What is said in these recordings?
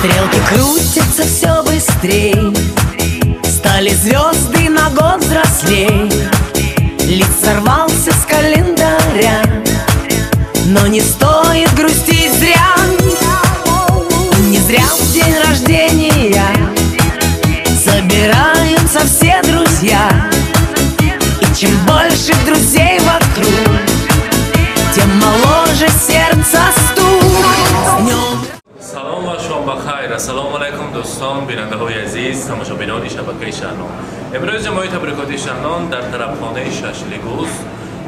Стрелки крутятся все быстрей, стали звезды на год взрослей. Лист сорвался с календаря, но не стоит грустить зря. Не зря в день рождения собираются все друзья. И чем больше друзей вокруг, тем моложе сердце стук. سلام و شما بخیر. السلام علیکم دوستان بیننده های عزیز تماشابینان شبکه شهرنام. امروز جمعیت تبریکات شهرنام در طرفخانه ششلیگوز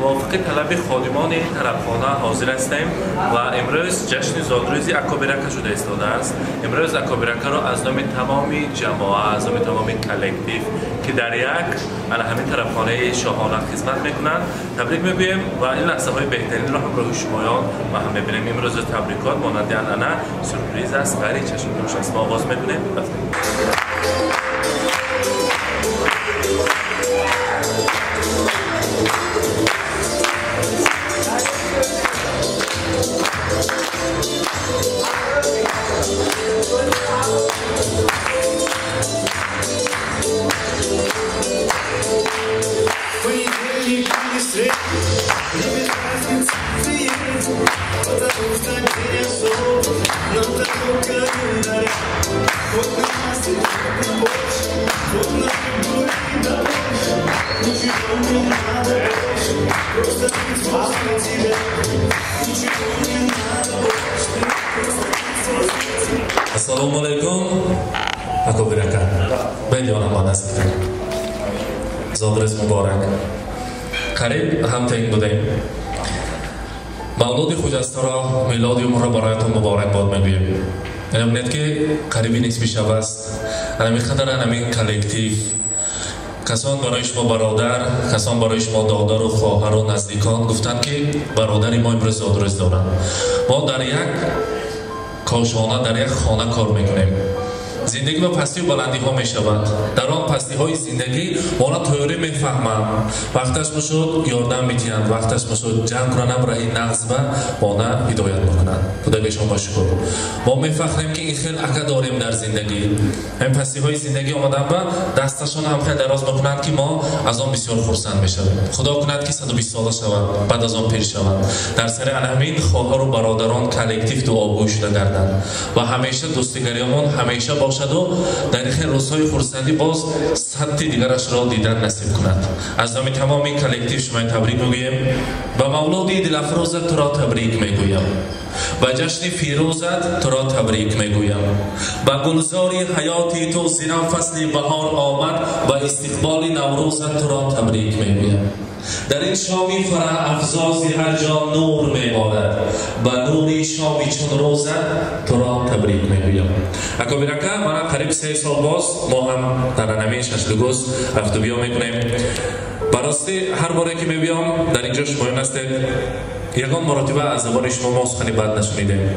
موافق طلب خادمان طرفخانه حاضر هستیم و امروز جشن زادروزی اکابرکه شده ایستاده است. امروز اکابرکه را از نام تمامی جماعت، از نام تمامی کلکتیو که در یک همین طرفخانه شاهانه خدمت میکنند تبریک میگوییم و این لحظه های بهترین را همراه شمایان ما هم میبینیم. امروز تبریکات مانند انانه سورپرایز است، غیر چشم دوش است. ما آغاز میکنیم. Assalomu alaykum. Akobiraka. Ben yonaman است. Zodroz muborak. Qarib hamteng budem. Mavludi Xo'jastaro milodi umri barayatun muborakbod meguyim. Amniyatki qaribi nisbi shab است. Ana miqdar ana min kollektiv کسان برای شما برادر، کسان برای شما دادر و خواهر و نزدیکان گفتند که برادری ما امروز زادروز دارند. ما در یک کاشانه در یک خانه کار میکنیم. زندگی با پستی و بلندی ها می شود. در آن پستی های زندگی ما را تئوری می فهمند. وقتش میشد یاردم میدهند، وقتش میشد جمع کنند برای نقض و ما هدایت میکنند. خدا به شما شکر. ما می فهمیم که این خیلی اکا داریم در زندگی. این پستی های زندگی آمدن و دستشان هم خیلی دراز میکنند که ما از آن بسیار خرسند میشویم. خدا کند که 120 ساله شوند، بعد از آن پیر شوند. در سر همین خواهر و برادران کلکتیو دعاگوی شده گردند و همیشه دوستیگریمون همیشه باشه و در این روزهای خرسندی باز سطح دیگرش را دیدن نصیب کند. از نام تمامی کلکتیو شما تبریک میگویم و مولودی دلافروزت تو را تبریک میگویم و جشن فیروزت تو را تبریک میگویم. با گلزاری حیاتی تو زیرا فصل بهار آمد و استقبال نوروزت تو را تبریک میگویم. در این شامی فرح افزازی هر جا نور میبارد و نوری شامی چون روزت تو را تبریک میگویم. اکابرکه ما قریب 3 سال باز ما هم در همین ششلیگوز رفت و بیا میکنیم. براستی هر باره که میبیام در اینجا شمایون هستید یکان مراتبه از زبان شما ما سخنی بد نشنیدیم.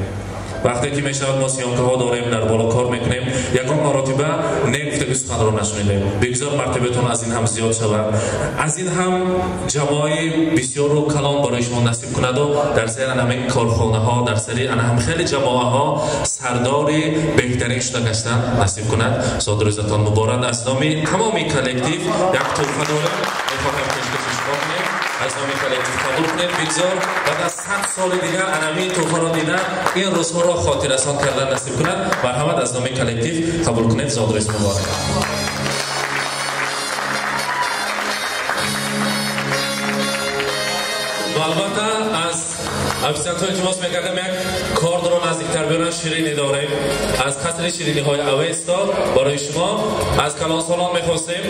وقتی که میشود ما سیانکه ها داریم در بالا کار میکنیم یکان مراتبه نگفته که سخن رو نشنیدیم. بگذار مرتبهتون از این هم زیاد شود، از این هم جوای بسیار رو کلان برای شما نصیب کند و در سر همین کارخانه ها در سر هم خیلی جماعه ها سرداری بهترین شده گشتن نصیب کند. زادروزتان مبارک. از نام تمامی کلکتیو یک توفه دارم میخواهم که شما کنیم. از نام کلکتیو قبول کنید. بگذار بعد از 100 سال دیگر انمی توفه را دیدن این روزها را خاطر رسان کردن نصیب کند. مرحمت از نام کلکتیو قبول کنید. زادروز مبارک. و البته از افسیانت های تماس میکردم یک کارد را نزدیکتر بیارن. شیرینی داریم از قصر شیرینی های اویستاد برای شما. از کلان سالان میخواستیم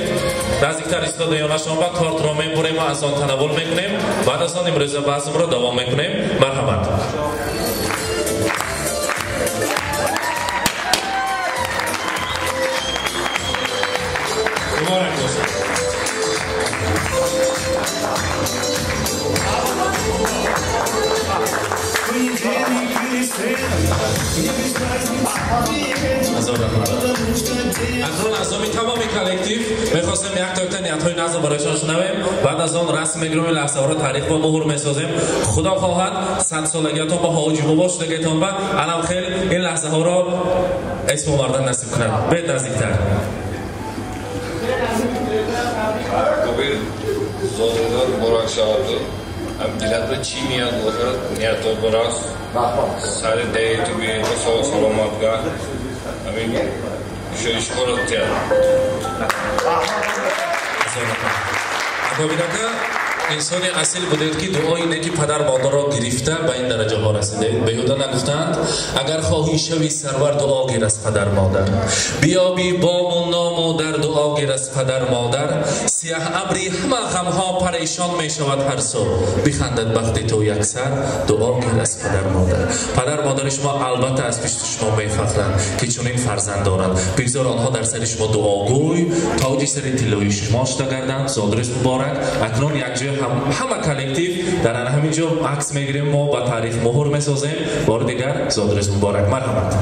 نزدیکتر ایستاده یا نشان و کارد را میبریم و از آن تناول میکنیم. بعد از آن امروز بحثم را دوام میکنیم. مرحمت. مبارک باشید. اکنون از تمامی کالکتیو میخواستیم یک تا نیت‌های نازل برایشان شنویم. بعد از آن رسم میگیریم، لحظه ها را تاریخ و مهر میسازیم. خدا خواهد 100 سالگیتون با حاجی بابا شدگیتون و الان خیلی این لحظه ها را اسم آوردن نصیب کنند. بید نزدیکتر کبیر زادگار براک شد. ام دیلت چی میاد بخورد نیت تو براک سر دی تو بیه تو سلامت گاه امین شویش کرد تیار. اکابیدکا انسانی اصیل بودید که دعای اینه که پدر مادر را گرفته به این درجه ها رسیده. به یودا نگفتند اگر خواهی شوی سرور دعا گیر از پدر مادر، بیابی بام و نام و در دعا گیر از پدر مادر. سیاه ابری همه غم ها پریشان می شود هر سو، بخندد وقتی تو یک سر دعا گیر از پدر مادر. پدر مادر شما البته از پیش شما می فخرند که چون این فرزند دارند. بگذار آنها در سر شما دعاگوی تاج سر طلایی شما شده گردند. زادروز مبارک. اکنون یک جای همه کالکتیو در همینجا عکس میگیریم ما با تاریخ مهر میسازیم. بار دیگر زادروز مبارک. مرحمت.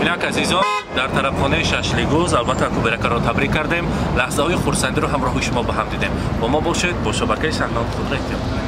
اینک عزیزان در طرف خانه ششلیگوز البته کوبرکا را تبریک کردیم. لحظه های خرسندی رو همراه شما با هم دیدیم. با ما باشید، با شبکه شهنام خود را احتیاط.